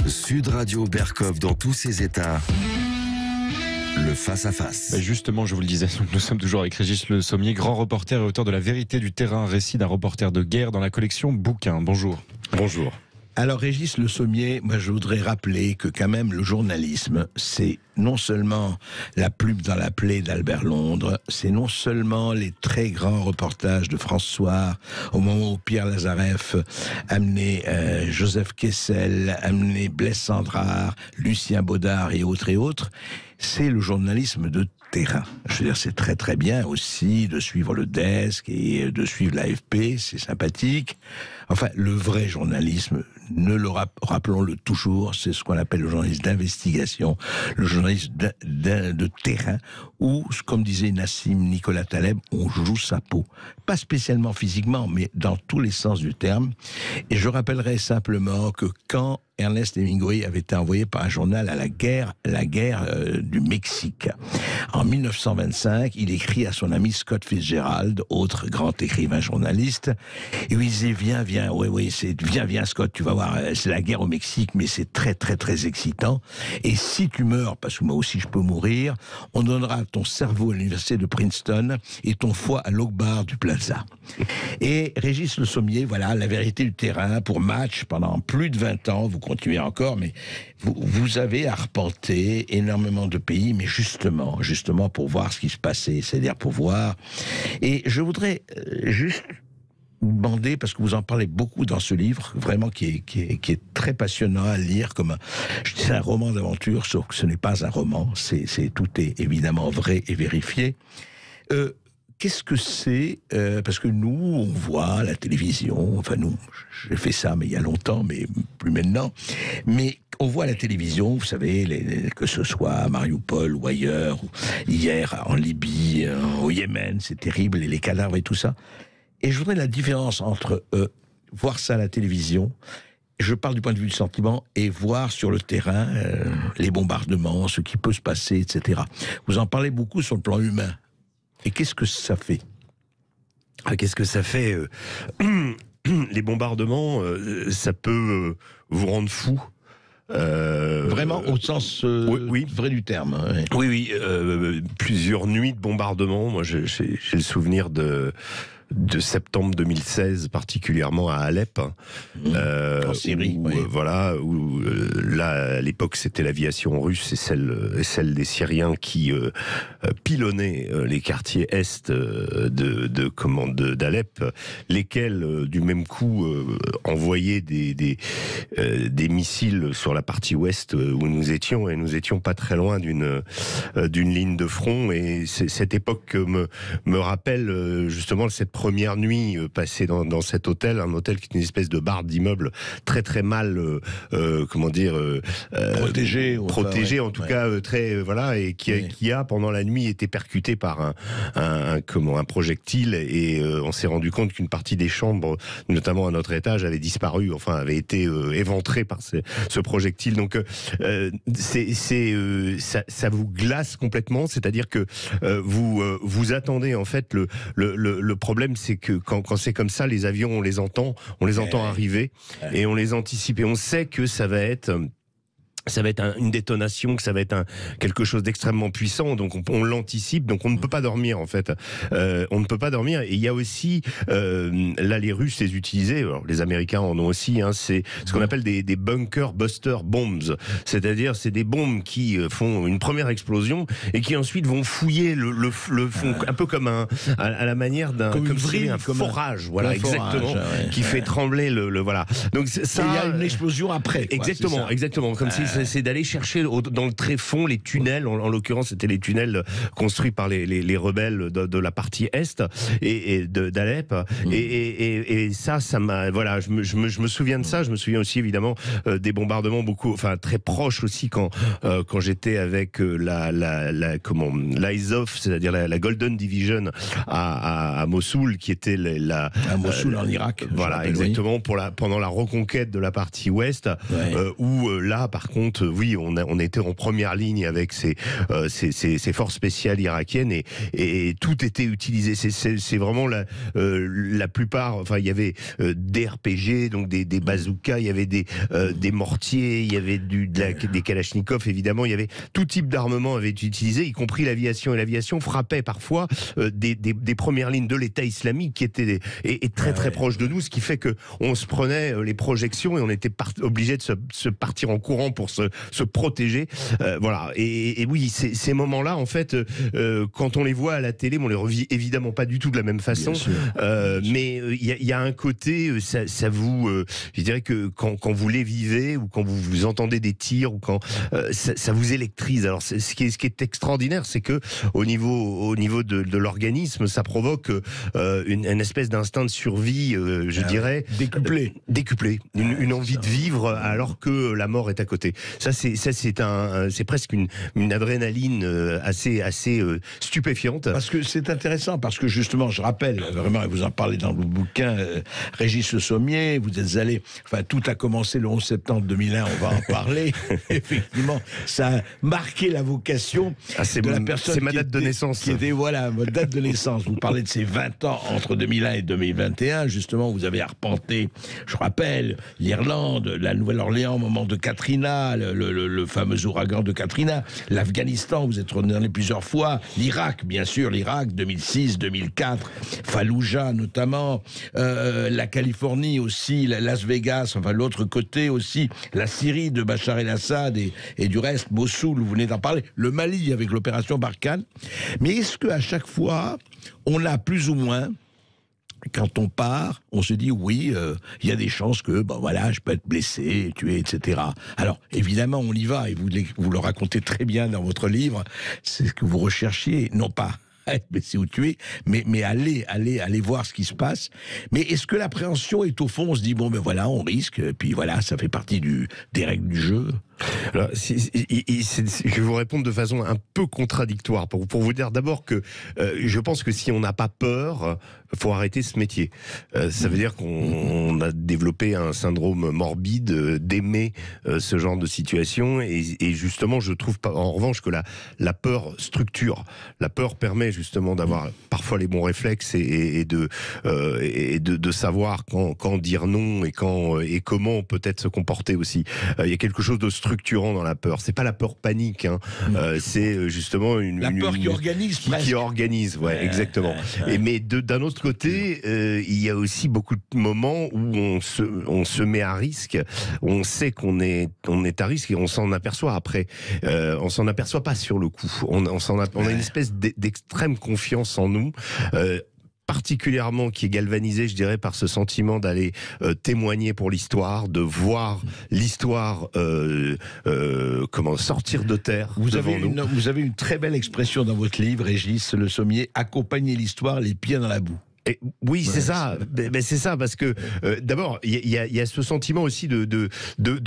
Sud Radio Berkov dans tous ses états. Le face-à-face. Justement, je vous le disais, nous sommes toujours avec Régis Le Sommier, grand reporter et auteur de La vérité du terrain, récit d'un reporter de guerre dans la collection Bouquins. Bonjour. Bonjour. Alors Régis Le Sommier, moi je voudrais rappeler que quand même le journalisme, c'est non seulement la plume dans la plaie d'Albert Londres, c'est non seulement les très grands reportages de François, au moment où Pierre Lazareff amenait Joseph Kessel, amenait Blaise Cendrars, Lucien Baudard et autres, c'est le journalisme de terrain. Je veux dire, c'est très très bien aussi de suivre le desk et de suivre l'AFP, c'est sympathique. Enfin, le vrai journalisme, rappelons-le toujours, c'est ce qu'on appelle le journalisme d'investigation, le journalisme de terrain, où, comme disait Nassim Nicolas Taleb, on joue sa peau. Pas spécialement physiquement, mais dans tous les sens du terme. Et je rappellerai simplement que quand Ernest Hemingway avait été envoyé par un journal à la guerre du Mexique. En 1925, il écrit à son ami Scott Fitzgerald, autre grand écrivain journaliste, et il disait viens Scott, tu vas voir, c'est la guerre au Mexique, mais c'est très très très excitant. Et si tu meurs, parce que moi aussi je peux mourir, on donnera ton cerveau à l'université de Princeton et ton foie à l'Oak Bar du Plaza. Et Régis Le Sommier, voilà, La vérité du terrain pour Match pendant plus de 20 ans. Vous continuez encore, mais vous avez arpenté énormément de pays, mais justement pour voir ce qui se passait, c'est-à-dire pour voir. Et je voudrais juste demander, parce que vous en parlez beaucoup dans ce livre, vraiment qui est très passionnant à lire, c'est un roman d'aventure, sauf que ce n'est pas un roman, tout est évidemment vrai et vérifié. Qu'est-ce que c'est parce que nous, on voit la télévision, enfin nous, j'ai fait ça, mais il y a longtemps, mais plus maintenant, mais on voit la télévision, vous savez, que ce soit à Mariupol ou ailleurs, ou hier en Libye, au Yémen, c'est terrible, et les cadavres et tout ça. Et je voudrais la différence entre voir ça à la télévision, je parle du point de vue du sentiment, et voir sur le terrain les bombardements, ce qui peut se passer, etc. Vous en parlez beaucoup sur le plan humain. Et qu'est-ce que ça fait ? Qu'est-ce que ça fait Les bombardements, ça peut vous rendre fou. Vraiment au sens oui. vrai du terme. Hein. Oui, plusieurs nuits de bombardements. Moi, j'ai le souvenir de septembre 2016, particulièrement à Alep. En Syrie, oui. Là, à l'époque, c'était l'aviation russe et celle des Syriens qui pilonnaient les quartiers est d'Alep, lesquels, du même coup, envoyaient des missiles sur la partie ouest où nous étions, et nous étions pas très loin d'une ligne de front. Et cette époque me rappelle justement cette première nuit passée dans cet hôtel, un hôtel qui est une espèce de barre d'immeuble très très mal protégé en tout cas et qui a pendant la nuit été percuté par un projectile, et on s'est rendu compte qu'une partie des chambres, notamment à notre étage, avait disparu, avait été éventrée par ce projectile. Donc ça vous glace complètement, c'est-à-dire que vous attendez en fait le problème, c'est que quand c'est comme ça, les avions, on les entend arriver, et on les anticipe, et on sait que ça va être une détonation, que ça va être quelque chose d'extrêmement puissant, donc on l'anticipe, donc on ne peut pas dormir en fait. On ne peut pas dormir. Et il y a aussi, là les Russes les utilisaient, alors les Américains en ont aussi, c'est ce qu'on appelle des bunker buster bombs, c'est-à-dire c'est des bombes qui font une première explosion et qui ensuite vont fouiller le fond, un peu comme à la manière d'un forage, voilà, exactement, qui fait trembler le voilà. Donc ça, il y a une explosion après. Quoi, exactement, comme si c'est d'aller chercher dans le tréfonds les tunnels, en l'occurrence c'était les tunnels construits par les rebelles de la partie est et d'Alep, et ça m'a, voilà, je me souviens de ça. Je me souviens aussi évidemment des bombardements très proches aussi quand j'étais avec l'ISOF, c'est-à-dire la Golden Division à Mossoul, qui était à Mossoul en Irak. Voilà, exactement, pendant la reconquête de la partie ouest, où là par contre contre, oui, on était en première ligne avec ces forces spéciales irakiennes et tout était utilisé. C'est vraiment la plupart. Enfin, il y avait des RPG, donc des bazookas, il y avait des mortiers, il y avait des kalachnikovs, évidemment, il y avait tout type d'armement avait été utilisé, y compris l'aviation. Et l'aviation frappait parfois des premières lignes de l'État islamique qui étaient très proches de nous, ce qui fait que on se prenait les projections et on était obligé de se partir en courant pour se protéger. Voilà. Et oui, ces moments-là, en fait, quand on les voit à la télé, on les revit évidemment pas du tout de la même façon. Mais il y a un côté, ça vous, je dirais que quand vous les vivez ou quand vous entendez des tirs ou quand ça vous électrise. Alors ce qui est extraordinaire, c'est que au niveau de l'organisme, ça provoque une espèce d'instinct de survie, je dirais décuplé, une envie de vivre alors que la mort est à côté. C'est presque une adrénaline assez stupéfiante. Parce que c'est intéressant, parce que justement, je rappelle, vraiment, et vous en parlez dans le bouquin, Régis Le Sommier, vous êtes allé, enfin, tout a commencé le 11 septembre 2001, on va en parler. Effectivement, ça a marqué la vocation de la personne. C'est ma date de naissance. Qui était, voilà, votre date de naissance. Vous parlez de ces 20 ans entre 2001 et 2021. Justement, vous avez arpenté, je rappelle, l'Irlande, la Nouvelle-Orléans au moment de Katrina, le fameux ouragan de Katrina, l'Afghanistan, vous êtes retourné plusieurs fois, l'Irak, bien sûr, l'Irak, 2006, 2004, Fallujah notamment, la Californie aussi, Las Vegas, enfin l'autre côté aussi, la Syrie de Bachar el-Assad et du reste, Mossoul, vous venez d'en parler, le Mali avec l'opération Barkhane. Mais est-ce qu'à chaque fois, on a plus ou moins, quand on part, on se dit oui, il y a des chances que, bon voilà, je peux être blessé, tué, etc. Alors évidemment, on y va et vous le racontez très bien dans votre livre. C'est ce que vous recherchiez, non pas être blessé ou tué, mais aller voir ce qui se passe. Mais est-ce que l'appréhension est au fond, on se dit bon ben voilà, on risque, puis voilà, ça fait partie des règles du jeu. Alors, je vais vous répondre de façon un peu contradictoire pour vous dire d'abord que je pense que si on n'a pas peur, faut arrêter ce métier. Ça veut dire qu'on a développé un syndrome morbide d'aimer ce genre de situation et justement je trouve pas, en revanche que la peur structure. La peur permet justement d'avoir parfois les bons réflexes et de savoir quand dire non et comment peut-être se comporter aussi. Il y a quelque chose de structurant dans la peur. C'est pas la peur panique, hein. C'est justement la peur qui organise. Qui organise, ouais, exactement. Mais d'un autre côté, il y a aussi beaucoup de moments où on se met à risque. On sait qu'on est à risque et on s'en aperçoit après. On s'en aperçoit pas sur le coup. On a une espèce d'extrême confiance en nous. Particulièrement qui est galvanisé, je dirais, par ce sentiment d'aller témoigner pour l'histoire, de voir l'histoire comment sortir de terre. Vous avez une très belle expression dans votre livre, Régis Le Sommier, accompagner l'histoire les pieds dans la boue. Et oui, c'est ça. Ben, c'est ça, parce que d'abord, il y a ce sentiment aussi de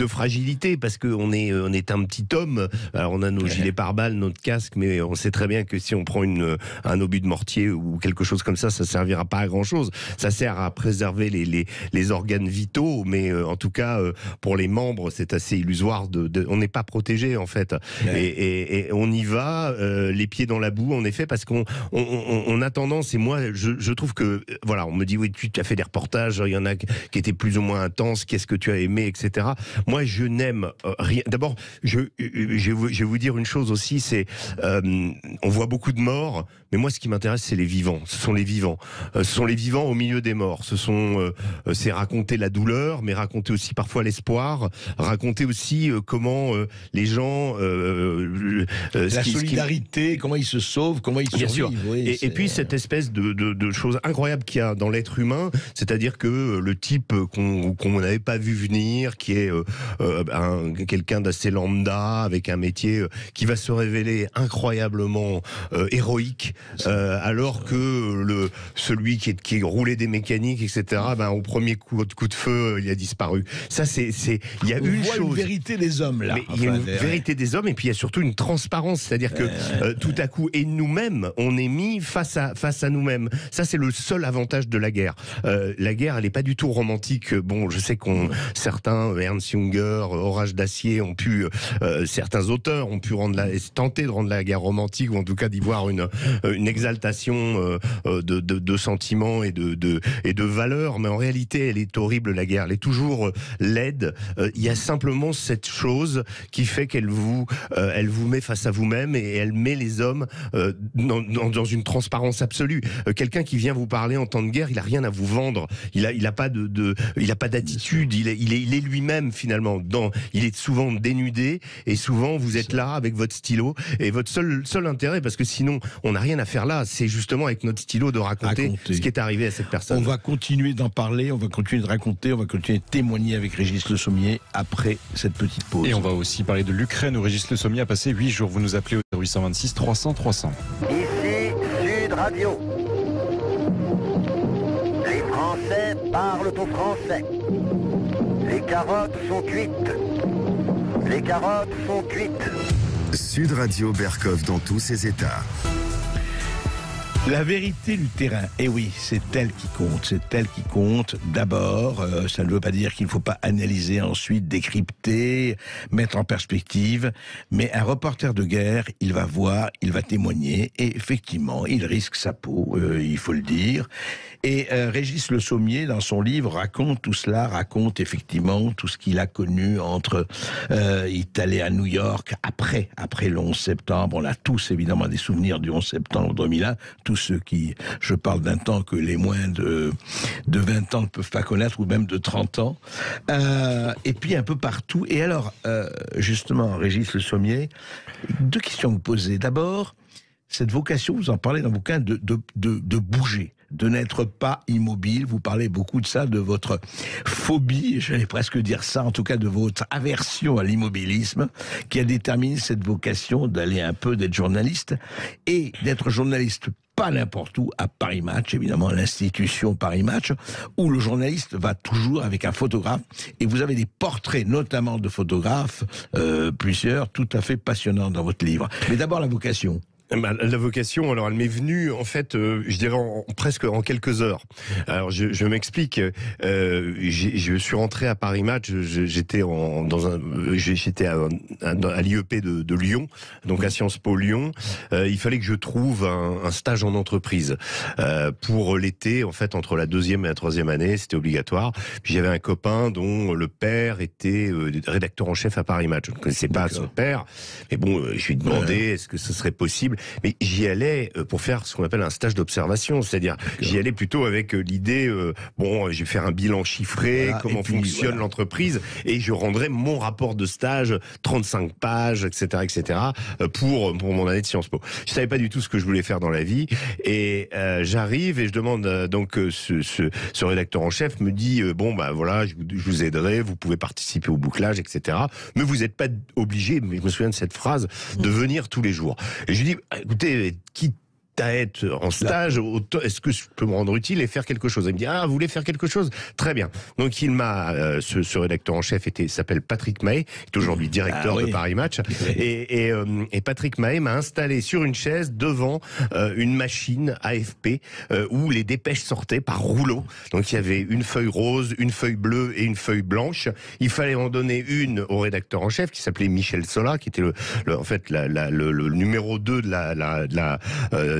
fragilité, parce que on est un petit homme. Alors on a nos gilets pare-balles, notre casque, mais on sait très bien que si on prend un obus de mortier ou quelque chose comme ça servira pas à grand chose. Ça sert à préserver les organes vitaux, mais en tout cas pour les membres, c'est assez illusoire. On n'est pas protégé en fait. Et on y va, les pieds dans la boue, en effet, parce qu'on a tendance. Et moi, je trouve que voilà, on me dit oui, tu as fait des reportages, il y en a qui étaient plus ou moins intenses, qu'est-ce que tu as aimé, etc. Moi, je n'aime rien. D'abord, je vais vous dire une chose aussi, c'est on voit beaucoup de morts, mais moi, ce qui m'intéresse, c'est les vivants. Ce sont les vivants. Ce sont les vivants au milieu des morts. C'est raconter la douleur, mais raconter aussi parfois l'espoir, raconter aussi comment les gens la solidarité, comment ils se sauvent, comment ils survivent. Oui, et puis cette espèce de choses incroyables qu'il y a dans l'être humain, c'est-à-dire que le type qu'on n'avait pas vu venir, qui est quelqu'un d'assez lambda, avec un métier qui va se révéler incroyablement héroïque, alors que celui qui roulait des mécaniques, etc., au premier coup de feu, il a disparu. Ça, il y a une chose. Une vérité des hommes, là. Il y a une vérité des hommes, et puis il y a surtout une transparence, c'est-à-dire que tout à coup, et nous-mêmes, on est mis face à nous-mêmes. Ça, c'est le seul avantage de la guerre. La guerre, elle n'est pas du tout romantique. Bon, je sais certains, Ernst Junger, Orage d'acier, ont pu, certains auteurs ont pu tenter de rendre la guerre romantique, ou en tout cas d'y voir une exaltation de sentiments et de valeurs. Mais en réalité, elle est horrible, la guerre. Elle est toujours laide. Il y a simplement cette chose qui fait qu'elle vous met face à vous-même, et elle met les hommes dans une transparence absolue. Quelqu'un qui vient vous parler en temps de guerre, il a rien à vous vendre. Il a pas d'attitude. Il est lui-même finalement. Il est souvent dénudé, et souvent vous êtes là avec votre stylo, et votre seul intérêt, parce que sinon on n'a rien à faire là, c'est justement avec notre stylo de raconter ce qui est arrivé à cette personne. On va continuer d'en parler, on va continuer de raconter, on va continuer de témoigner avec Régis Le Sommier après cette petite pause. Et on va aussi parler de l'Ukraine, où Régis Le Sommier a passé 8 jours. Vous nous appelez au 0826 300 300. Ici Sud Radio. Les Français parlent au français. Les carottes sont cuites. Les carottes sont cuites. Sud Radio Berkov dans tous ses états. La vérité du terrain, eh oui, c'est elle qui compte, c'est elle qui compte. D'abord, ça ne veut pas dire qu'il ne faut pas analyser ensuite, décrypter, mettre en perspective, mais un reporter de guerre, il va voir, il va témoigner, et effectivement, il risque sa peau, il faut le dire. Et Régis Le Sommier, dans son livre, raconte tout cela, raconte effectivement tout ce qu'il a connu entre... il est allé à New York après le 11 septembre, on a tous évidemment des souvenirs du 11 septembre 2001, tous ceux qui, je parle d'un temps que les moins de 20 ans ne peuvent pas connaître, ou même de 30 ans, et puis un peu partout. Et alors, justement, Régis Le Sommier, 2 questions à vous poser. D'abord, cette vocation, vous en parlez dans le bouquin, de bouger, de n'être pas immobile. Vous parlez beaucoup de ça, de votre phobie, j'allais presque dire ça, en tout cas de votre aversion à l'immobilisme, qui a déterminé cette vocation d'être journaliste, et d'être journaliste pas n'importe où, à Paris Match, évidemment, l'institution Paris Match, où le journaliste va toujours avec un photographe, et vous avez des portraits, notamment de photographes, plusieurs, tout à fait passionnants dans votre livre. Mais d'abord, la vocation. La vocation, alors elle m'est venue en fait, je dirais presque en quelques heures. Alors je m'explique. Je suis rentré à Paris Match. J'étais à l'IEP de Lyon, donc à Sciences Po Lyon. Il fallait que je trouve un stage en entreprise pour l'été. En fait, entre la 2e et la 3e année, c'était obligatoire. Puis j'avais un copain dont le père était rédacteur en chef à Paris Match. Je ne connaissais pas son père, mais bon, je lui ai demandé est-ce que ce serait possible. Mais j'y allais pour faire ce qu'on appelle un stage d'observation, c'est-à-dire j'y allais plutôt avec l'idée, je vais faire un bilan chiffré, comment fonctionne l'entreprise, et je rendrai mon rapport de stage, 35 pages, etc., pour mon année de Sciences Po. Je savais pas du tout ce que je voulais faire dans la vie, et j'arrive et je demande donc ce rédacteur en chef me dit voilà, je vous aiderai, vous pouvez participer au bouclage, etc. Mais vous n'êtes pas obligé, mais je me souviens de cette phrase, de venir tous les jours. Et je lui dis écoutez, quitte à être en stage, est-ce que je peux me rendre utile et faire quelque chose? Il me dit vous voulez faire quelque chose? Très bien. Donc il m'a, ce rédacteur en chef s'appelle Patrick Mahé, qui est aujourd'hui directeur de Paris Match, et Patrick Mahé m'a installé sur une chaise devant une machine AFP où les dépêches sortaient par rouleau. Donc il y avait une feuille rose, une feuille bleue et une feuille blanche. Il fallait en donner une au rédacteur en chef qui s'appelait Michel Sola, qui était le numéro 2 de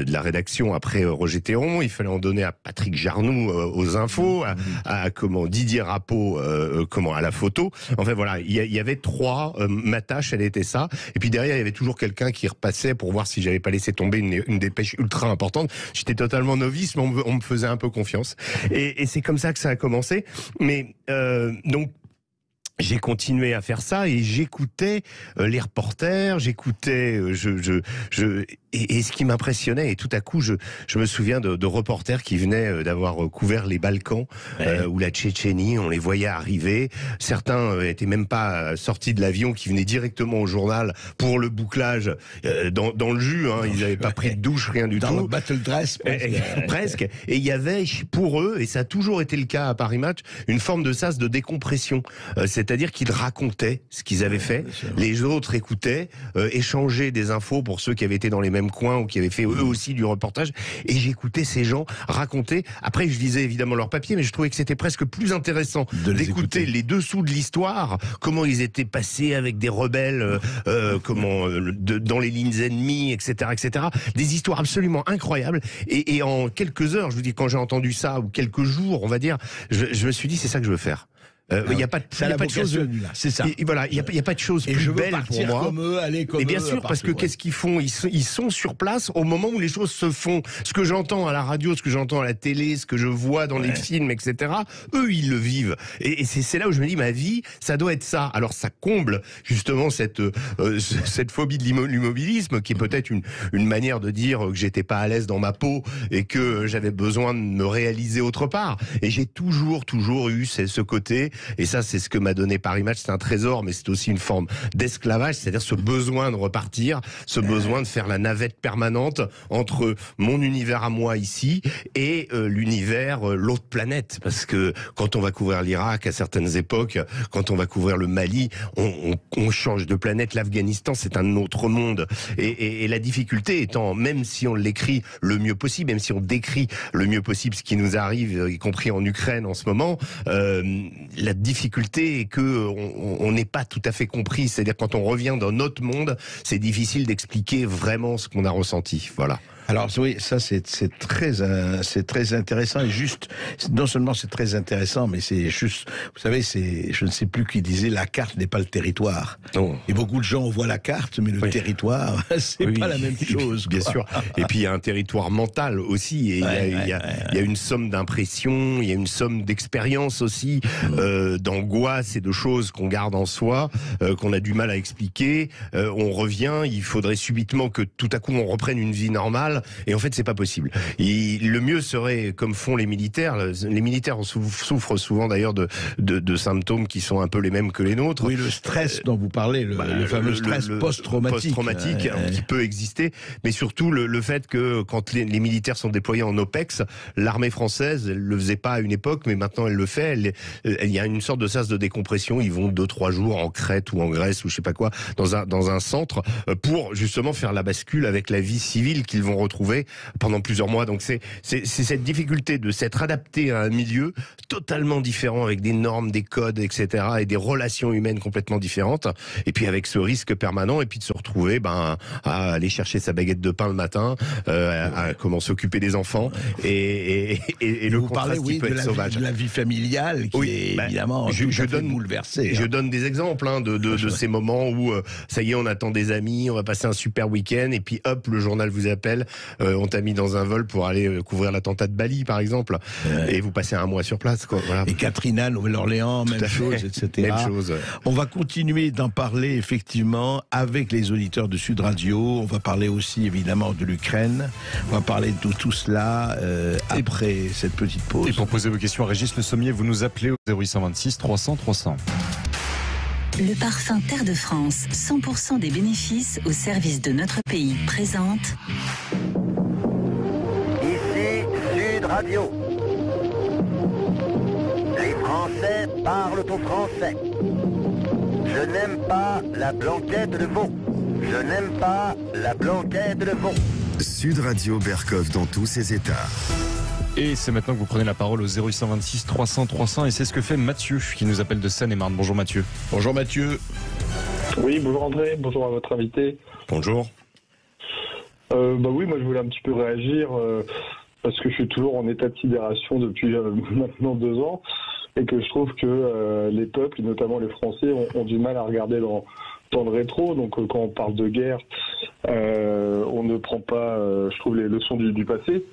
la rédaction après Roger Théron. Il fallait en donner à Patrick Jarnoux aux infos, à Didier Rapeau à la photo. Enfin voilà, il y avait 3. Ma tâche, elle était ça. Et puis derrière, il y avait toujours quelqu'un qui repassait pour voir si j'avais pas laissé tomber une dépêche ultra importante. J'étais totalement novice, mais on me faisait un peu confiance. Et c'est comme ça que ça a commencé. Mais donc j'ai continué à faire ça et j'écoutais les reporters, j'écoutais, et ce qui m'impressionnait, et tout à coup, je me souviens de reporters qui venaient d'avoir couvert les Balkans ou la Tchétchénie, on les voyait arriver. Certains étaient même pas sortis de l'avion, qui venaient directement au journal pour le bouclage dans le jus. Ils n'avaient pas pris de douche, rien du tout. Dans le battle dress, presque. Et il y avait pour eux, et ça a toujours été le cas à Paris Match, une forme de sas de décompression. C'est-à-dire qu'ils racontaient ce qu'ils avaient fait, les autres écoutaient, échangeaient des infos pour ceux qui avaient été dans les même coin ou qui avaient fait eux aussi du reportage. Et j'écoutais ces gens raconter. Après, je lisais évidemment leurs papiers, mais je trouvais que c'était presque plus intéressant d'écouter les dessous de l'histoire, comment ils étaient passés avec des rebelles, dans les lignes ennemies, etc., etc. Des histoires absolument incroyables. Et en quelques heures, je vous dis, quand j'ai entendu ça, ou quelques jours, on va dire, je me suis dit, c'est ça que je veux faire. Il n'y a pas de chose. C'est ça. Voilà, il y a pas de chose plus belle pour moi. Comme eux, aller comme eux. Et bien sûr, parce que qu'est-ce qu'ils font ? Ils sont sur place au moment où les choses se font. Ce que j'entends à la radio, ce que j'entends à la télé, ce que je vois dans les films, etc. Eux, ils le vivent. Et c'est là où je me dis, ma vie, ça doit être ça. Alors ça comble justement cette phobie de l'immobilisme, qui est peut-être une manière de dire que j'étais pas à l'aise dans ma peau et que j'avais besoin de me réaliser autre part. Et j'ai toujours eu ce côté. Et ça, c'est ce que m'a donné Paris Match. C'est un trésor, mais c'est aussi une forme d'esclavage, c'est-à-dire ce besoin de repartir, ce besoin de faire la navette permanente entre mon univers à moi ici et l'univers, l'autre planète. Parce que quand on va couvrir l'Irak à certaines époques, quand on va couvrir le Mali, on change de planète. L'Afghanistan, c'est un autre monde. Et la difficulté étant, même si on l'écrit le mieux possible, même si on décrit le mieux possible ce qui nous arrive, y compris en Ukraine en ce moment, la difficulté est que on n'est pas tout à fait compris. C'est-à-dire quand on revient dans notre monde, c'est difficile d'expliquer vraiment ce qu'on a ressenti. Voilà. Alors oui, ça c'est très intéressant et juste. Non seulement c'est très intéressant, mais c'est juste. Vous savez, je ne sais plus qui disait la carte n'est pas le territoire. Non. Et beaucoup de gens voient la carte, mais le territoire, c'est pas la même chose. Bien sûr. Et puis il y a un territoire mental aussi. Et il y a une somme d'impressions, il y a une somme d'expériences aussi, d'angoisse et de choses qu'on garde en soi, qu'on a du mal à expliquer. On revient, il faudrait subitement que tout à coup on reprenne une vie normale. Et en fait, c'est pas possible. Le mieux serait, comme font les militaires. Les militaires souffrent souvent d'ailleurs de symptômes qui sont un peu les mêmes que les nôtres. Oui, le stress dont vous parlez, le fameux stress post-traumatique. Post-traumatique qui peut exister, mais surtout le fait que quand les militaires sont déployés en OPEX, l'armée française, elle le faisait pas à une époque, mais maintenant elle le fait. Il y a une sorte de sas de décompression. Ils vont 2-3 jours en Crète ou en Grèce ou je sais pas quoi, dans un centre pour justement faire la bascule avec la vie civile qu'ils vont retrouver pendant plusieurs mois. Donc c'est cette difficulté de s'être adapté à un milieu totalement différent, avec des normes, des codes, etc., et des relations humaines complètement différentes, et puis avec ce risque permanent, et puis de se retrouver à aller chercher sa baguette de pain le matin, à comment s'occuper des enfants, et le contraste qui peut être sauvage. De la vie familiale qui est évidemment bouleversée. Je donne des exemples de ces moments où ça y est, on attend des amis, on va passer un super week-end, et puis hop, le journal vous appelle, on t'a mis dans un vol pour aller couvrir l'attentat de Bali, par exemple, et vous passez un mois sur place, quoi. Voilà. Et Katrina, Nouvelle-Orléans, même chose, etc. Même chose. On va continuer d'en parler effectivement avec les auditeurs de Sud Radio. On va parler aussi évidemment de l'Ukraine. On va parler de tout cela après cette petite pause. Et pour poser vos questions à Régis Le Sommier, vous nous appelez au 0826 300 300. Le parfum Terre de France, 100% des bénéfices au service de notre pays, présente. Ici Sud Radio. Les Français parlent au français. Je n'aime pas la blanquette de veau. Je n'aime pas la blanquette de veau. Sud Radio Berkov dans tous ses états. Et c'est maintenant que vous prenez la parole au 0826 300 300, et c'est ce que fait Mathieu qui nous appelle de Seine-et-Marne. Bonjour Mathieu. Bonjour Mathieu. Oui, bonjour André, bonjour à votre invité. Bonjour. Oui, moi je voulais un petit peu réagir parce que je suis toujours en état de sidération depuis maintenant 2 ans, et que je trouve que les peuples, notamment les Français, ont du mal à regarder dans le rétro. Donc quand on parle de guerre, on ne prend pas, je trouve, les leçons du passé.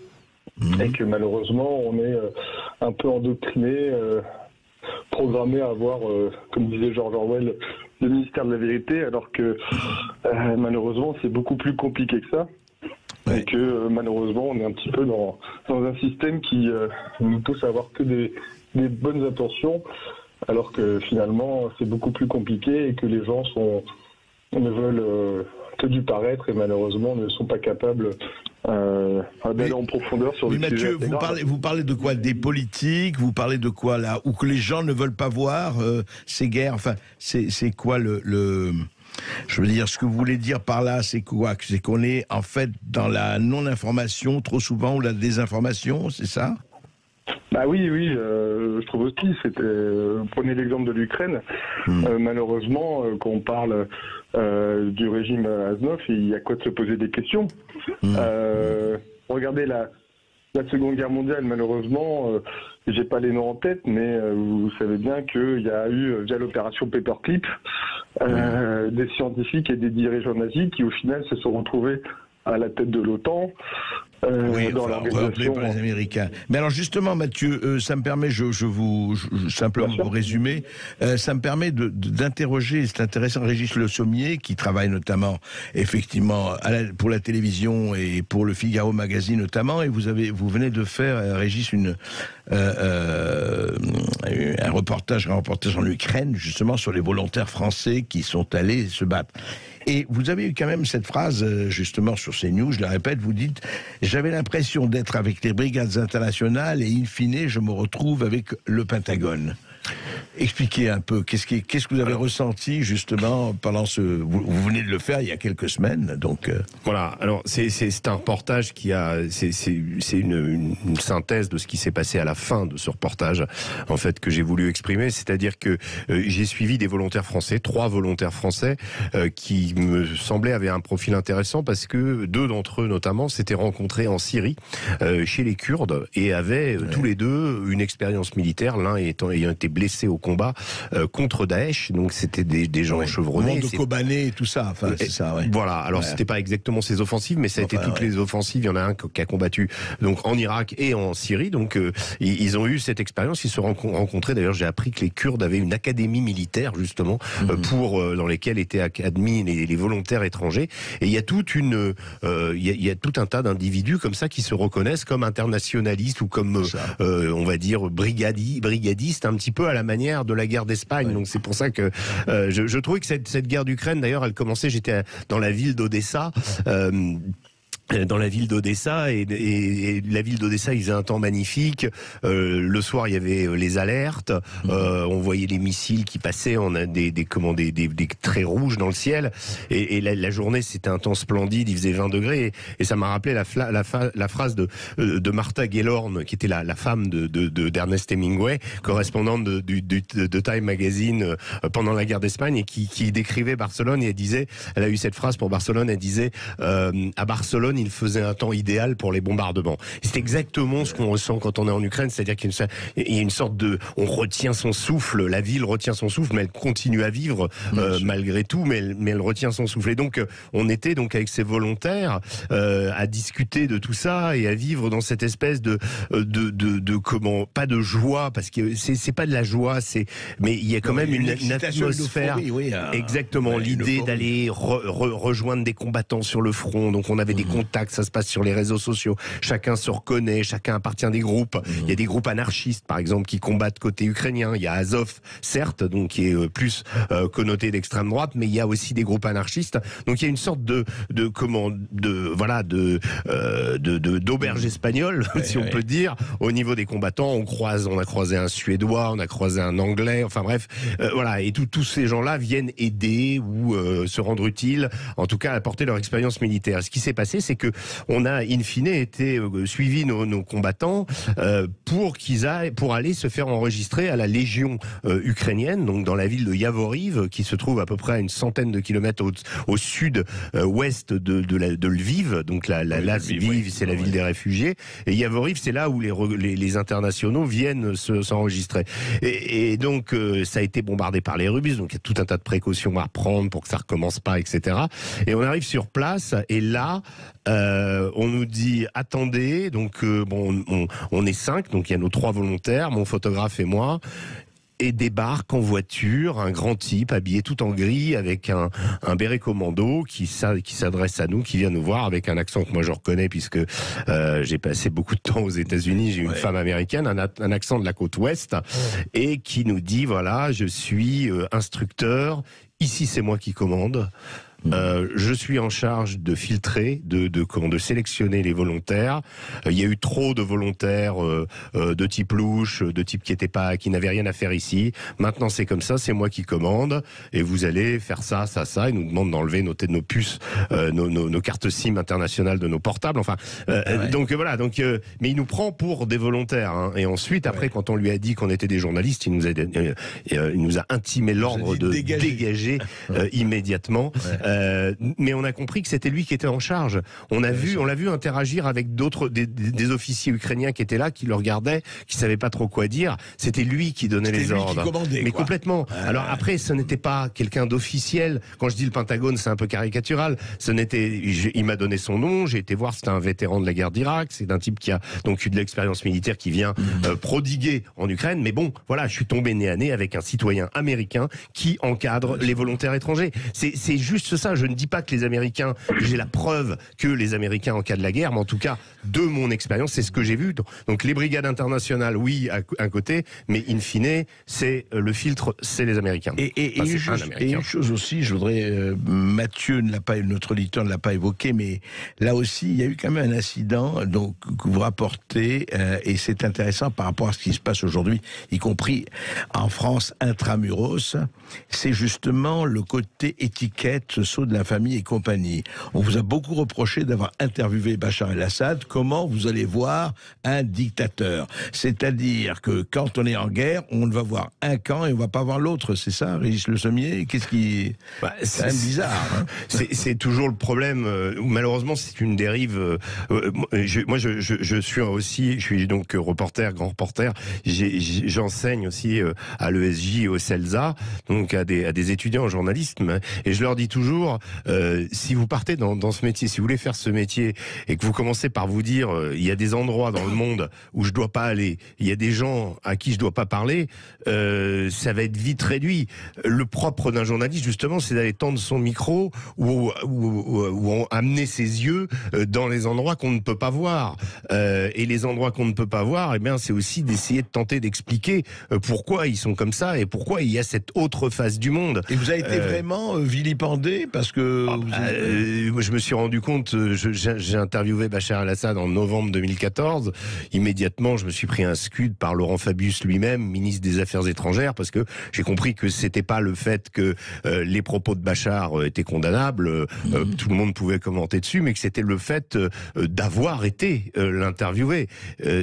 Et que malheureusement on est un peu endoctriné, programmé à avoir, comme disait George Orwell, le ministère de la vérité, alors que malheureusement c'est beaucoup plus compliqué que ça. Ouais. Et que malheureusement on est un petit peu dans un système qui nous pousse à avoir que des bonnes intentions, alors que finalement c'est beaucoup plus compliqué, et que les gens ne veulent que du paraître, et malheureusement ne sont pas capables d'aller en profondeur sur le sujet. Mathieu, vous parlez de quoi? Des politiques? Vous parlez de quoi là? Ou que les gens ne veulent pas voir ces guerres? Enfin, c'est quoi je veux dire, ce que vous voulez dire par là, c'est quoi? C'est qu'on est en fait dans la non-information trop souvent ou la désinformation, c'est ça? Bah oui, je trouve aussi. Prenez l'exemple de l'Ukraine. Malheureusement, quand on parle du régime Azov, il y a quoi de se poser des questions. Regardez la Seconde Guerre mondiale, malheureusement, j'ai pas les noms en tête, mais vous savez bien qu'il y a eu, via l'opération Paperclip, des scientifiques et des dirigeants nazis qui, au final, se sont retrouvés à la tête de l'OTAN. Dans l'organisation par les Américains. Mais alors justement, Mathieu, ça me permet, simplement pour résumer, ça me permet d'interroger, c'est intéressant, Régis Le Sommier, qui travaille notamment, effectivement, pour la télévision et pour le Figaro Magazine notamment, et vous venez de faire, Régis, un reportage en Ukraine, justement, sur les volontaires français qui sont allés se battre. Et vous avez eu quand même cette phrase, justement, sur CNews, je la répète, vous dites « J'avais l'impression d'être avec les brigades internationales et in fine, je me retrouve avec le Pentagone ». Expliquez un peu, qu'est-ce que vous avez ressenti justement pendant vous venez de le faire il y a quelques semaines, donc. Voilà. Alors c'est un reportage c'est une synthèse de ce qui s'est passé à la fin de ce reportage, en fait, que j'ai voulu exprimer. C'est-à-dire que j'ai suivi des volontaires français, 3 volontaires français, qui me semblaient avaient un profil intéressant parce que 2 d'entre eux notamment s'étaient rencontrés en Syrie, chez les Kurdes, et avaient tous les 2 une expérience militaire, l'un ayant été blessé au combat contre Daesh, donc c'était des gens chevronnés. De Kobané et tout ça, enfin c'est ça, ouais. Voilà, alors c'était pas exactement ces offensives, mais ça a été toutes les offensives. Il y en a un qui a combattu donc en Irak et en Syrie, donc ils ont eu cette expérience, ils se sont rencontrés. D'ailleurs, j'ai appris que les Kurdes avaient une académie militaire justement dans lesquelles étaient admis les volontaires étrangers. Et il y a tout un tas d'individus comme ça qui se reconnaissent comme internationalistes ou comme on va dire brigadistes, un petit peu à la manière de la guerre d'Espagne. Donc c'est pour ça que je trouvais que cette guerre d'Ukraine, d'ailleurs, elle commençait, j'étais dans la ville d'Odessa. Dans la ville d'Odessa, et la ville d'Odessa, il faisait un temps magnifique. Le soir, il y avait les alertes. On voyait les missiles qui passaient. On a des traits rouges dans le ciel. Et la journée, c'était un temps splendide. Il faisait 20 degrés. Et ça m'a rappelé la phrase de Martha Gellhorn, qui était la femme d'Ernest Hemingway, correspondante de Time Magazine pendant la guerre d'Espagne, et qui décrivait Barcelone. Et elle a eu cette phrase pour Barcelone. Elle disait à Barcelone, il faisait un temps idéal pour les bombardements. C'est exactement ce qu'on ressent quand on est en Ukraine, c'est-à-dire qu'il y a une sorte on retient son souffle, la ville retient son souffle, mais elle continue à vivre malgré tout, mais elle retient son souffle. Et donc, on était donc avec ces volontaires à discuter de tout ça et à vivre dans cette espèce de pas de joie, parce que c'est pas de la joie, mais il y a quand même une atmosphère. Exactement, l'idée d'aller rejoindre des combattants sur le front. Donc on avait des contacts, ça se passe sur les réseaux sociaux, chacun se reconnaît, chacun appartient à des groupes. Il y a des groupes anarchistes, par exemple, qui combattent côté ukrainien. Il y a Azov, certes, donc qui est plus connoté d'extrême droite, mais il y a aussi des groupes anarchistes. Donc il y a une sorte d'auberge espagnole, si on peut dire, au niveau des combattants. On a croisé un Suédois, on a croisé un Anglais, enfin bref, voilà. Et tous ces gens-là viennent aider ou se rendre utiles, en tout cas apporter leur expérience militaire. Ce qui s'est passé, c'est que on a in fine suivi nos combattants pour aller se faire enregistrer à la Légion ukrainienne, donc dans la ville de Yavoriv, qui se trouve à peu près à une centaine de kilomètres au sud-ouest de Lviv. Donc Lviv, c'est la ville des réfugiés, et Yavoriv, c'est là où les internationaux viennent s'enregistrer. Et donc ça a été bombardé par les Russes, donc il y a tout un tas de précautions à prendre pour que ça recommence pas, etc. Et on arrive sur place, et là, on nous dit attendez, donc on est 5, donc il y a nos 3 volontaires, mon photographe et moi, et débarque en voiture un grand type habillé tout en gris avec un béret commando qui s'adresse à nous, qui vient nous voir avec un accent que moi je reconnais puisque j'ai passé beaucoup de temps aux États-Unis, j'ai une femme américaine, un accent de la côte ouest, et qui nous dit voilà, je suis instructeur, ici c'est moi qui commande. Je suis en charge de filtrer, de sélectionner les volontaires. Il y a eu trop de volontaires de type louche, de type qui n'avaient rien à faire ici. Maintenant, c'est comme ça, c'est moi qui commande, et vous allez faire ça. Ils nous demandent d'enlever nos puces, nos cartes SIM internationales de nos portables. Enfin, donc voilà. Mais il nous prend pour des volontaires. Hein. Et ensuite, après, quand on lui a dit qu'on était des journalistes, il nous a intimé l'ordre de dégager immédiatement. Mais on a compris que c'était lui qui était en charge. On l'a vu interagir avec d'autres, des officiers ukrainiens qui étaient là, qui le regardaient, qui savaient pas trop quoi dire. C'était lui qui donnait les ordres. Qui commandait, mais complètement. Alors après, ce n'était pas quelqu'un d'officiel. Quand je dis le Pentagone, c'est un peu caricatural. Il m'a donné son nom. J'ai été voir. C'était un vétéran de la guerre d'Irak. C'est un type qui a donc eu de l'expérience militaire, qui vient prodiguer en Ukraine. Mais bon, voilà, je suis tombé nez à nez avec un citoyen américain qui encadre les volontaires étrangers. C'est juste ça. Je ne dis pas que les Américains, j'ai la preuve que les Américains encadrent la guerre, mais en tout cas, de mon expérience, c'est ce que j'ai vu. Donc les brigades internationales, oui, à un côté, mais in fine, c'est le filtre, c'est les Américains. Et une chose aussi, je voudrais, Mathieu notre auditeur ne l'a pas évoqué, mais là aussi, il y a eu quand même un incident donc, que vous rapportez, et c'est intéressant par rapport à ce qui se passe aujourd'hui, y compris en France intramuros, c'est justement le côté étiquette, saut de la famille et compagnie. On vous a beaucoup reproché d'avoir interviewé Bachar el-Assad. Comment vous allez voir un dictateur? C'est-à-dire que quand on est en guerre, on ne va voir un camp et on ne va pas voir l'autre. C'est ça, Régis Le Sommier? C'est quand même bizarre. Hein. C'est toujours le problème. Malheureusement, c'est une dérive. Je suis donc reporter, grand reporter. J'enseigne aussi à l'ESJ et au CELSA, donc à des étudiants en journalisme. Et je leur dis toujours, si vous partez dans ce métier, si vous voulez faire ce métier, et que vous commencez par vous dire, il y a des endroits dans le monde où je dois pas aller, il y a des gens à qui je dois pas parler, ça va être vite réduit. Le propre d'un journaliste, justement, c'est d'aller tendre son micro ou amener ses yeux dans les endroits qu'on ne peut pas voir. Et les endroits qu'on ne peut pas voir, eh bien, c'est aussi d'essayer de tenter d'expliquer pourquoi ils sont comme ça et pourquoi il y a cette autre face du monde. Et vous avez été vraiment vilipendé parce que... je me suis rendu compte, j'ai interviewé Bachar el-Assad en novembre 2014. Immédiatement, je me suis pris un scud par Laurent Fabius lui-même, ministre des Affaires étrangères, parce que j'ai compris que c'était pas le fait que les propos de Bachar étaient condamnables, tout le monde pouvait commenter dessus, mais que c'était le fait d'avoir été l'interviewé.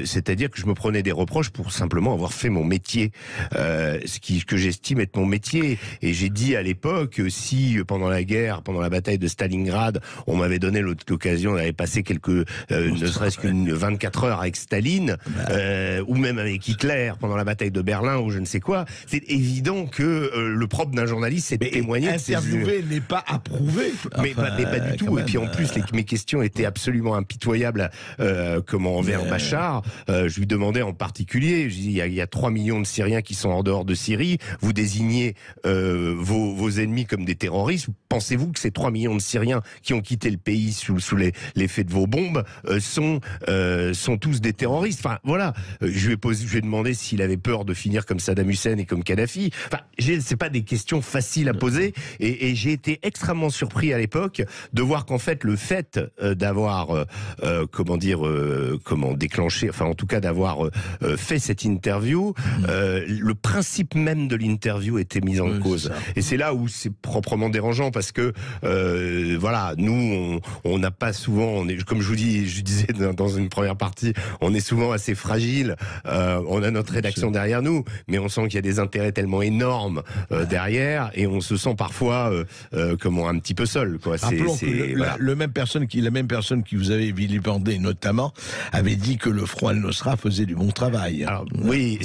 C'est-à-dire que je me prenais des reproches pour simplement avoir fait mon métier, ce que j'estime être mon métier. Et j'ai dit à l'époque, si pendant la guerre, pendant la bataille de Stalingrad, on m'avait donné l'occasion d'aller passer ne serait-ce qu'une 24 heures avec Staline, ou même avec Hitler pendant la bataille de Berlin, ou je ne sais quoi, c'est évident que le propre d'un journaliste, c'est de témoigner. Interviewer n'est pas approuvé. Mais pas du tout. Et puis en plus, mes questions étaient absolument impitoyables envers Bachar. Je lui demandais en particulier, je dis, il y a 3 millions de Syriens qui sont en dehors de Syrie, vous désignez vos ennemis comme des terroristes. Pensez-vous que ces 3 millions de Syriens qui ont quitté le pays sous l'effet de vos bombes sont tous des terroristes? Enfin voilà, je lui ai demandé s'il avait peur de finir comme Saddam Hussein et comme Kadhafi. Enfin, c'est pas des questions faciles à poser, et j'ai été extrêmement surpris à l'époque de voir qu'en fait le fait d'avoir déclenché, enfin en tout cas d'avoir fait cette interview, le principe même de l'interview était mis en cause. Et c'est là où c'est proprement dérangeant, parce que voilà, nous on n'a pas souvent, comme je disais dans une première partie, on est souvent assez fragile. On a notre rédaction derrière nous, mais on sent qu'il y a des intérêts tellement énormes derrière, et on se sent parfois un petit peu seul, quoi. Rappelons que la même personne qui vous avait vilipendé notamment avait dit que le Front al-Nosra faisait du bon travail. Alors, oui,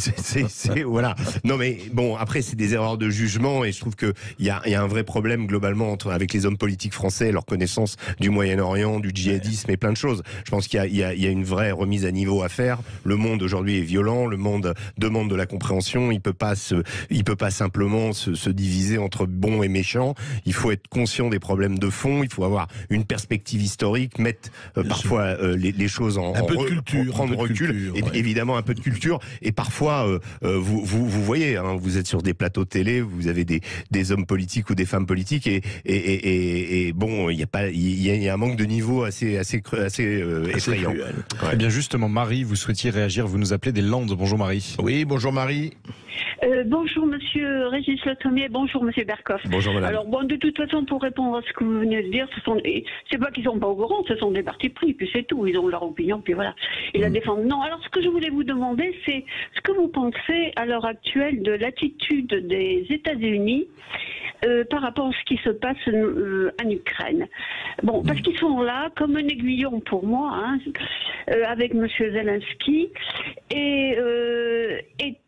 voilà. Non mais bon, après c'est des erreurs de jugement, et je trouve que il y a un vrai problème globalement avec les hommes politiques français, leur connaissance du Moyen-Orient, du djihadisme et plein de choses. Je pense qu'il y a une vraie remise à niveau à faire. Le monde aujourd'hui est violent, le monde demande de la compréhension. Il peut pas simplement se diviser entre bons et méchants. Il faut être conscient des problèmes de fond. Il faut avoir une perspective historique, mettre parfois les choses en culture, prendre recul, évidemment un peu de culture. Et parfois, vous voyez, hein, vous êtes sur des plateaux de télé, vous avez des hommes politiques ou des femmes politiques, et et bon, il y a un manque de niveau assez effrayant. cruel. Ouais. Eh bien justement, Marie, vous souhaitiez réagir, vous nous appelez des Landes. Bonjour Marie. Oui, bonjour Marie. Bonjour Monsieur Régis Le Sommier, bonjour Monsieur Bercoff. Bonjour madame. Alors bon, de toute façon, pour répondre à ce que vous venez de dire, c'est pas qu'ils sont pas au courant, ce sont des partis pris, puis c'est tout, ils ont leur opinion, puis voilà, ils la défendent. Non, alors ce que je voulais vous demander, c'est ce que vous pensez à l'heure actuelle de l'attitude des États-Unis par rapport à ce qui se passe en Ukraine. Bon, parce qu'ils sont là comme un aiguillon pour moi, hein, avec Monsieur Zelensky, et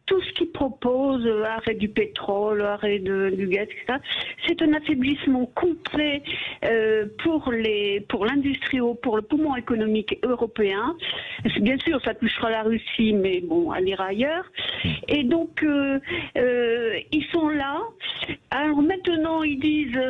tout ce qu'ils proposent, arrêt du pétrole, arrêt du gaz, etc., c'est un affaiblissement complet pour l'industrie, pour le poumon économique européen. Bien sûr, ça touchera la Russie, mais bon, elle ira ailleurs. Et donc, ils sont là. Alors maintenant, ils disent,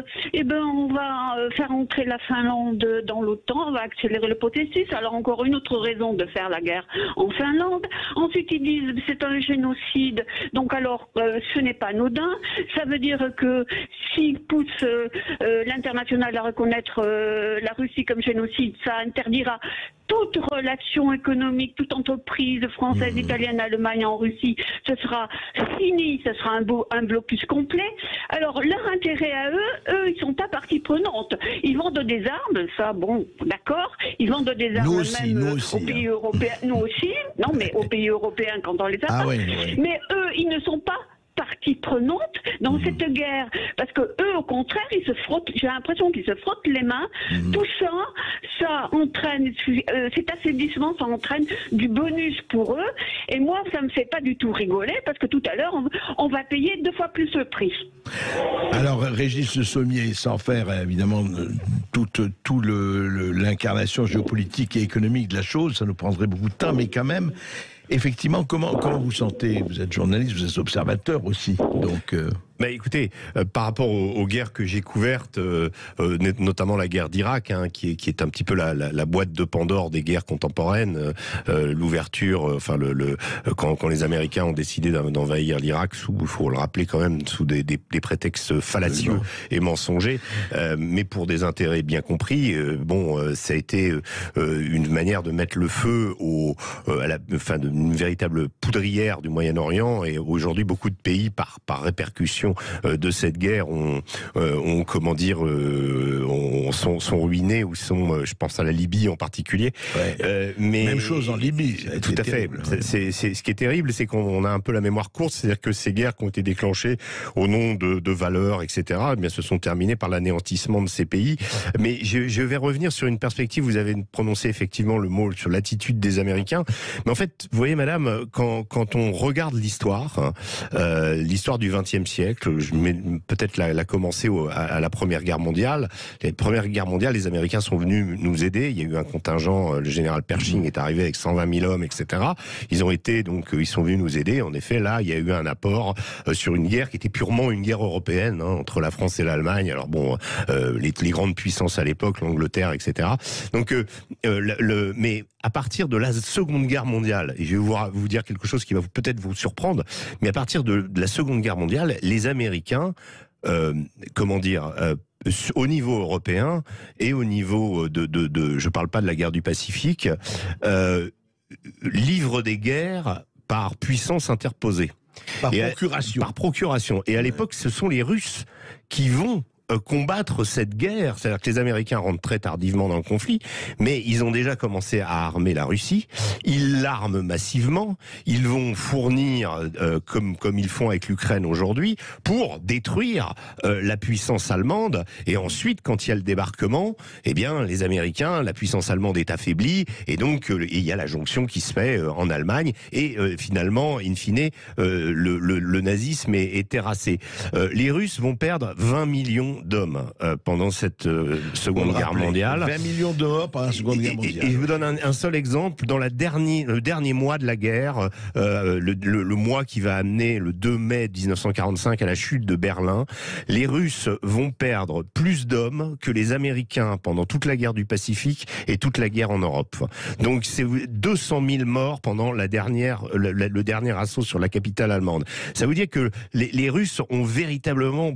on va faire entrer la Finlande dans l'OTAN, on va accélérer le processus. Alors encore une autre raison de faire la guerre en Finlande. Ensuite, ils disent, c'est un génocide. Donc alors, ce n'est pas anodin. Ça veut dire que s'ils poussent l'international à reconnaître la Russie comme génocide, ça interdira toute relation économique, toute entreprise française, italienne, Allemagne en Russie, ce sera fini, ce sera un blocus complet. Alors leur intérêt à eux, ils sont pas partie prenante. Ils vendent des armes, ça, bon, d'accord. Ils vendent des armes nous aussi, aux pays européens, nous aussi. Non, mais aux pays européens quand on les attaque. Oui. Mais eux, ils ne sont pas partie prenante dans cette guerre, parce que eux au contraire ils se frottent, j'ai l'impression qu'ils se frottent les mains. Tout ça entraîne, cet affaiblissement, ça entraîne du bonus pour eux, et moi ça me fait pas du tout rigoler, parce que tout à l'heure on va payer 2 fois plus le prix. Alors Régis Le Sommier, sans faire évidemment toute l'incarnation géopolitique et économique de la chose, ça nous prendrait beaucoup de temps, mais quand même, effectivement, comment vous sentez? Vous êtes journaliste, vous êtes observateur aussi, donc... Bah écoutez, par rapport aux guerres que j'ai couvertes, notamment la guerre d'Irak, hein, qui est un petit peu la boîte de Pandore des guerres contemporaines, l'ouverture, quand les Américains ont décidé d'envahir l'Irak, il faut le rappeler quand même, sous des prétextes fallacieux et mensongers, mais pour des intérêts bien compris, ça a été une manière de mettre le feu d'une véritable poudrière du Moyen-Orient, et aujourd'hui beaucoup de pays, par répercussion de cette guerre, sont ruinés, ou sont, je pense à la Libye en particulier. Ouais. Mais même chose en Libye. Tout à fait. C'est ce qui est terrible, c'est qu'on a un peu la mémoire courte, c'est-à-dire que ces guerres qui ont été déclenchées au nom de valeurs, etc., se sont terminées par l'anéantissement de ces pays. Mais je vais revenir sur une perspective. Vous avez prononcé effectivement le mot sur l'attitude des Américains. Mais en fait, vous voyez, madame, quand on regarde l'histoire du XXe siècle, peut-être la commencer à la Première Guerre mondiale. La Première Guerre mondiale, les Américains sont venus nous aider. Il y a eu un contingent, le général Pershing est arrivé avec 120 000 hommes, etc. Ils sont venus nous aider. En effet, là, il y a eu un apport sur une guerre qui était purement une guerre européenne, hein, entre la France et l'Allemagne. Alors bon, les grandes puissances à l'époque, l'Angleterre, etc. Donc, mais à partir de la Seconde Guerre mondiale, et je vais vous dire quelque chose qui va peut-être vous surprendre, mais à partir de la Seconde Guerre mondiale, les Américains, au niveau européen et au niveau je parle pas de la guerre du Pacifique, livrent des guerres par puissance interposée. Par procuration. Et à l'époque, ce sont les Russes qui vont combattre cette guerre. C'est-à-dire que les Américains rentrent très tardivement dans le conflit, mais ils ont déjà commencé à armer la Russie. Ils l'arment massivement. Ils vont fournir, comme ils font avec l'Ukraine aujourd'hui, pour détruire la puissance allemande. Et ensuite, quand il y a le débarquement, les Américains, la puissance allemande est affaiblie, et donc il y a la jonction qui se fait en Allemagne, et finalement, in fine, le nazisme est terrassé. Les Russes vont perdre 20 millions d'hommes pendant cette Seconde Guerre mondiale. 20 millions de morts pendant la Seconde Guerre mondiale. Et je vous donne un seul exemple. Dans le dernier mois de la guerre, le mois qui va amener le 2 mai 1945 à la chute de Berlin, les Russes vont perdre plus d'hommes que les Américains pendant toute la guerre du Pacifique et toute la guerre en Europe. Donc c'est 200 000 morts pendant le dernier assaut sur la capitale allemande. Ça veut dire que les Russes ont véritablement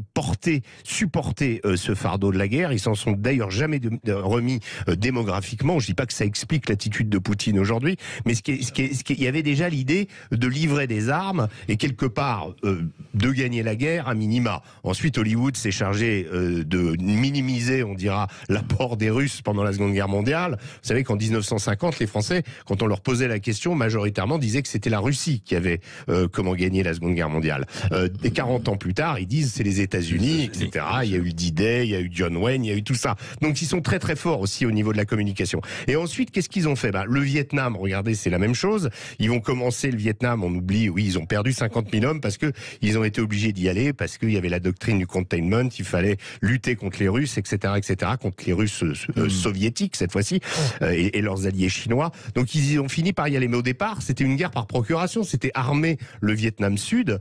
supporté porté ce fardeau de la guerre. Ils s'en sont d'ailleurs jamais remis démographiquement. Je dis pas que ça explique l'attitude de Poutine aujourd'hui, mais il y avait déjà l'idée de livrer des armes et quelque part de gagner la guerre à minima. Ensuite, Hollywood s'est chargé de minimiser, on dira, l'apport des Russes pendant la Seconde Guerre mondiale. Vous savez qu'en 1950, les Français, quand on leur posait la question, majoritairement disaient que c'était la Russie qui avait gagné la Seconde Guerre mondiale. Et 40 ans plus tard, ils disent c'est les États-Unis, etc. Il y a eu D-Day, il y a eu John Wayne, il y a eu tout ça. Donc ils sont très très forts aussi au niveau de la communication. Et ensuite, qu'est-ce qu'ils ont fait? Le Vietnam, regardez, c'est la même chose. Ils vont commencer le Vietnam, on oublie, oui, ils ont perdu 50 000 hommes parce que ils ont été obligés d'y aller, parce qu'il y avait la doctrine du containment, il fallait lutter contre les Russes, etc., contre les Russes soviétiques cette fois-ci, et leurs alliés chinois. Donc ils ont fini par y aller. Mais au départ, c'était une guerre par procuration. C'était armer le Vietnam Sud,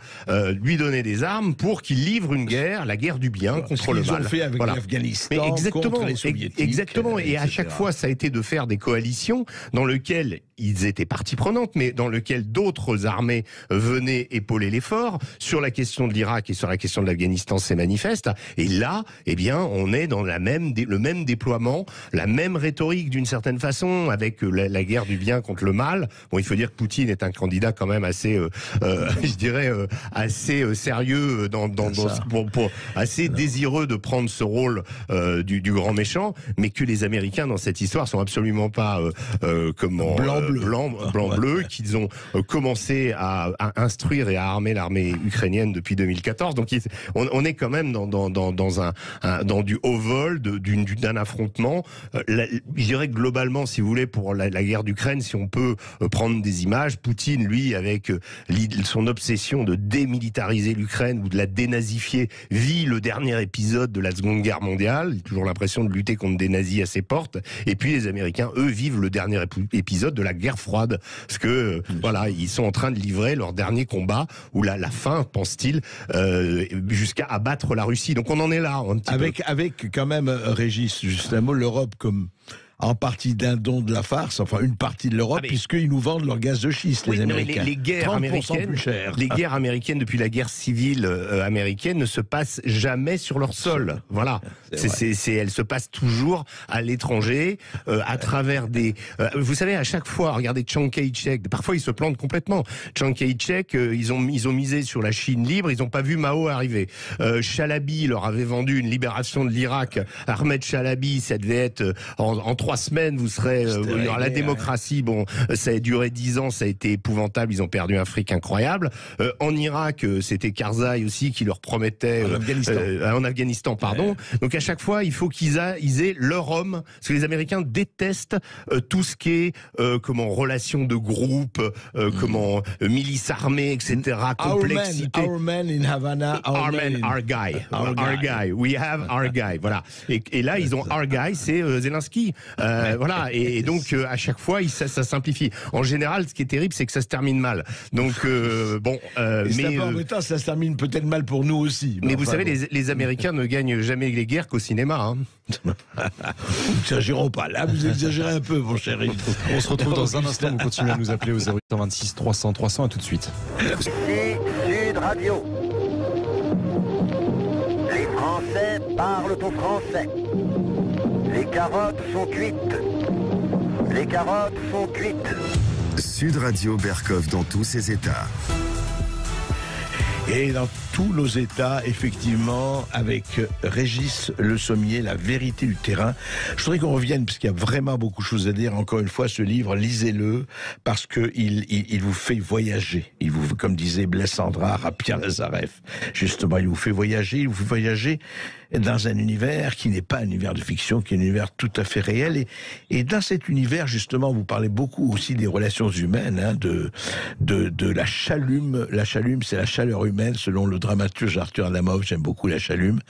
lui donner des armes pour qu'il livre une guerre, la guerre du bien contre le mal. Ils ont fait avec l'Afghanistan contre les Soviétiques. Exactement. Et à chaque fois, ça a été de faire des coalitions dans lesquelles ils étaient partie prenante, mais dans lesquelles d'autres armées venaient épauler l'effort. Sur la question de l'Irak et sur la question de l'Afghanistan, c'est manifeste. Et là, eh bien, on est dans le même déploiement, la même rhétorique d'une certaine façon, avec la guerre du bien contre le mal. Bon, il faut dire que Poutine est un candidat quand même assez, je dirais, assez sérieux, assez désireux de prendre ce rôle du grand méchant, mais que les Américains dans cette histoire sont absolument pas blanc-bleu, qu'ils ont commencé à instruire et à armer l'armée ukrainienne depuis 2014. Donc on est quand même dans du haut vol, d'un affrontement. Je dirais que globalement, si vous voulez, pour la guerre d'Ukraine, si on peut prendre des images, Poutine, lui, avec son obsession de démilitariser l'Ukraine ou de la dénazifier, vit le dernier épisode de la Seconde Guerre mondiale. Il a toujours l'impression de lutter contre des nazis à ses portes. Et puis les Américains, eux, vivent le dernier épisode de la guerre froide. Parce que, voilà, ils sont en train de livrer leur dernier combat, ou la fin, pense-t-il, jusqu'à abattre la Russie. Donc on en est là, un petit peu. Avec quand même, Régis, juste un mot, l'Europe comme en partie d'un don de la farce, enfin une partie de l'Europe, puisqu'ils nous vendent leur gaz de schiste, les Américains. Les guerres américaines, plus cher. Les guerres américaines depuis la guerre civile américaine ne se passent jamais sur leur sol. Voilà, elles se passent toujours à l'étranger, à travers des. Vous savez, à chaque fois, regardez Chiang Kai-shek. Parfois, ils se plantent complètement. Chiang Kai-shek, ils ont misé sur la Chine libre. Ils n'ont pas vu Mao arriver. Chalabi leur avait vendu une libération de l'Irak. Ahmed Chalabi, ça devait être en 3 semaines, vous serez la démocratie. Bon, ça a duré 10 ans, ça a été épouvantable. Ils ont perdu un fric incroyable. En Irak, c'était Karzai aussi qui leur promettait en Afghanistan, pardon. Donc à chaque fois, il faut qu'ils aient leur homme, parce que les Américains détestent tout ce qui est relation de groupe, milice armée, etc. Complexité. Our man in Havana. Our guy. We have our guy. Voilà. Et là, ils ont our guy, c'est Zelensky. Voilà, et donc à chaque fois ça simplifie. En général, ce qui est terrible, c'est que ça se termine mal. Donc mais en même temps, ça se termine peut-être mal pour nous aussi. Mais vous savez, les Américains ne gagnent jamais les guerres qu'au cinéma. N'exagérons pas. Là, vous exagérez un peu, mon chéri. On se retrouve dans un instant. Vous continuez à nous appeler au 0826 300 300. À tout de suite. Sud Radio. Les Français parlent au français. Les carottes sont cuites. Les carottes sont cuites. Sud Radio Berkov dans tous ses états. Et dans tous nos états, effectivement, avec Régis Le Sommier, La vérité du terrain. Je voudrais qu'on revienne, parce qu'il y a vraiment beaucoup de choses à dire. Encore une fois, ce livre, lisez-le, parce qu'il vous fait voyager. Il vous, comme disait Blaise Cendrars à Pierre Lazareff, justement, il vous fait voyager dans un univers qui n'est pas un univers de fiction, qui est un univers tout à fait réel. Et dans cet univers, justement, vous parlez beaucoup aussi des relations humaines, de la chalume. La chalume, c'est la chaleur humaine, selon le dramaturge Arthur Adamov. J'aime beaucoup la chalume.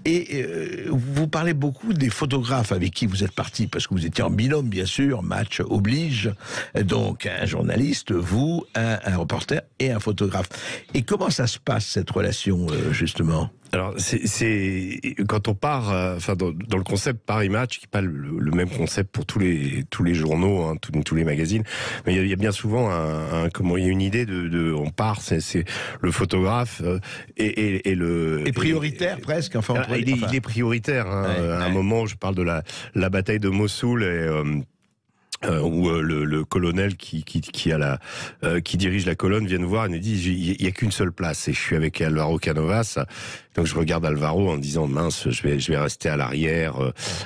Et vous parlez beaucoup des photographes avec qui vous êtes partis, parce que vous étiez en binôme, bien sûr, match oblige. Donc, un journaliste, vous, un reporter et un photographe. Et comment ça se passe, cette relation, justement ? Alors, c'est quand on part, enfin dans le concept Paris Match, qui n'est pas le même concept pour tous les journaux, hein, tous les magazines, mais il y a bien souvent il y a une idée on part, c'est le photographe et le Et prioritaire presque, enfin. il est prioritaire. Hein, à un moment, je parle de la bataille de Mossoul où le colonel qui dirige la colonne vient nous voir et nous dit il y a qu'une seule place, et je suis avec Alvaro Canovas. Donc je regarde Alvaro en disant mince, je vais rester à l'arrière,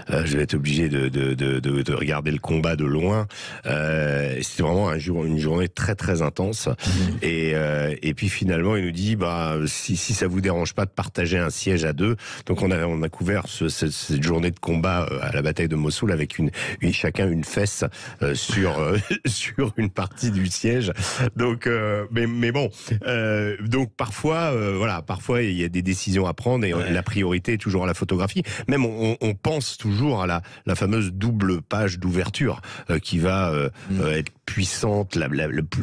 je vais être obligé de regarder le combat de loin. C'était vraiment une journée très très intense. Et puis finalement il nous dit si ça vous dérange pas de partager un siège à deux. Donc on a couvert cette journée de combat à la bataille de Mossoul avec chacun une fesse sur une partie du siège. Donc mais bon, donc parfois il y a des décisions à prendre, et la priorité est toujours à la photographie. Même on pense toujours à la fameuse double page d'ouverture qui va être puissante,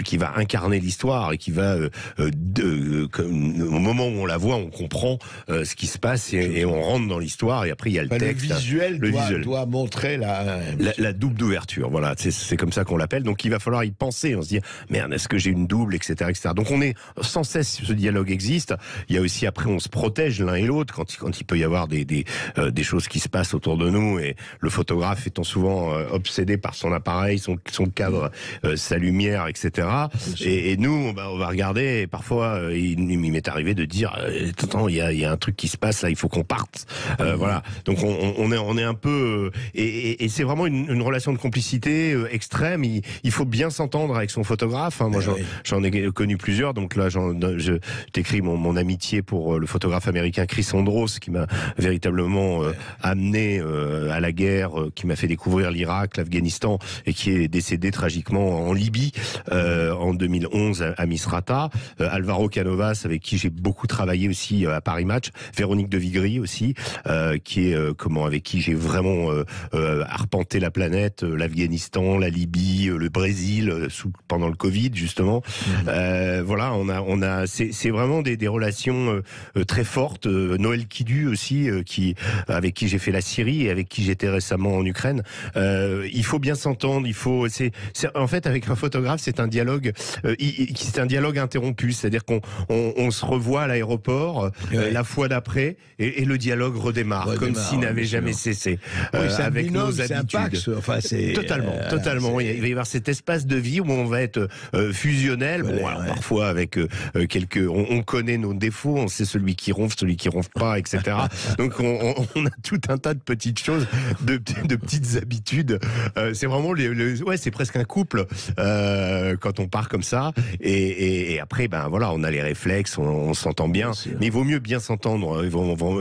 qui va incarner l'histoire et qui va au moment où on la voit, on comprend ce qui se passe et on rentre dans l'histoire, et après il y a le texte. Le visuel doit montrer la double d'ouverture. Voilà, c'est comme ça qu'on l'appelle. Donc il va falloir y penser. On se dit merde, est-ce que j'ai une double, etc., etc. Donc on est sans cesse, ce dialogue existe. Il y a aussi après on se protège l'un et l'autre quand il peut y avoir des choses qui se passent autour de nous, et le photographe étant souvent obsédé par son appareil, son cadre, sa lumière, etc. Et nous on va regarder, et parfois il m'est arrivé de dire attends, il y a un truc qui se passe là, il faut qu'on parte. Voilà. Donc on est un peu et c'est vraiment une relation de complicité extrême. Il faut bien s'entendre avec son photographe. Hein. Moi j'en ai connu plusieurs, donc là je t'écris mon amitié pour le photographe américain Chris Andros, qui m'a véritablement amené à la guerre, qui m'a fait découvrir l'Irak, l'Afghanistan, et qui est décédé tragiquement en Libye en 2011 à Misrata. Alvaro Canovas, avec qui j'ai beaucoup travaillé aussi à Paris Match. Véronique de Vigry aussi, qui est avec qui j'ai vraiment arpenté la planète, l'Afghanistan, la Libye, le Brésil pendant le Covid justement. Voilà, c'est vraiment des relations très fortes. Noël Kidu aussi, avec qui j'ai fait la Syrie et avec qui j'étais récemment en Ukraine. Il faut bien s'entendre. En fait, avec un photographe, c'est un dialogue, interrompu. C'est-à-dire qu'on se revoit à l'aéroport la fois d'après, et le dialogue redémarre comme s'il n'avait jamais cessé. Avec nos habitudes. Totalement. Il va y avoir cet espace de vie où on va être fusionnel. Alors parfois avec on connaît nos défauts, on sait celui qui ronfle, celui qui ronfle pas, etc. Donc on a tout un tas de petites choses, de petites habitudes. C'est vraiment c'est presque un couple quand on part comme ça. Et après on a les réflexes, on s'entend bien. Mais il vaut mieux bien s'entendre.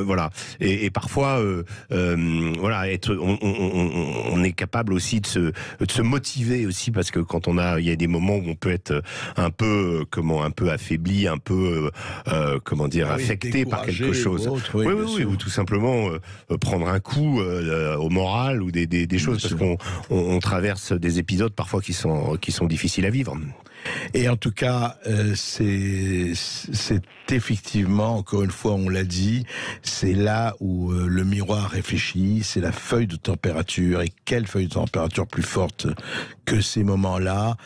Voilà. Et parfois on est capable aussi de se motiver aussi, parce que quand il y a des moments où on peut être un peu affaibli, un peu affecté par quelque chose. Ou tout simplement prendre un coup au moral, ou des choses, parce qu'on traverse des épisodes parfois qui sont difficiles à vivre. Et en tout cas, c'est effectivement, encore une fois, on l'a dit, c'est là où le miroir réfléchit, c'est la feuille de température. Et quelle feuille de température plus forte que ces moments-là?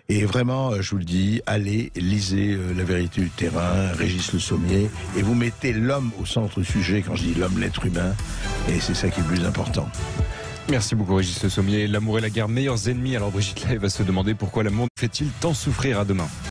Et vraiment, je vous le dis, allez, lisez La vérité du terrain, Régis Le Sommier, et vous mettez l'homme au centre du sujet. Quand je dis l'homme, l'être humain, et c'est ça qui est le plus important. Merci beaucoup Régis Le Sommier. L'amour et la guerre, meilleurs ennemis. Alors Brigitte Lai va se demander pourquoi l'amour fait-il tant souffrir. À demain.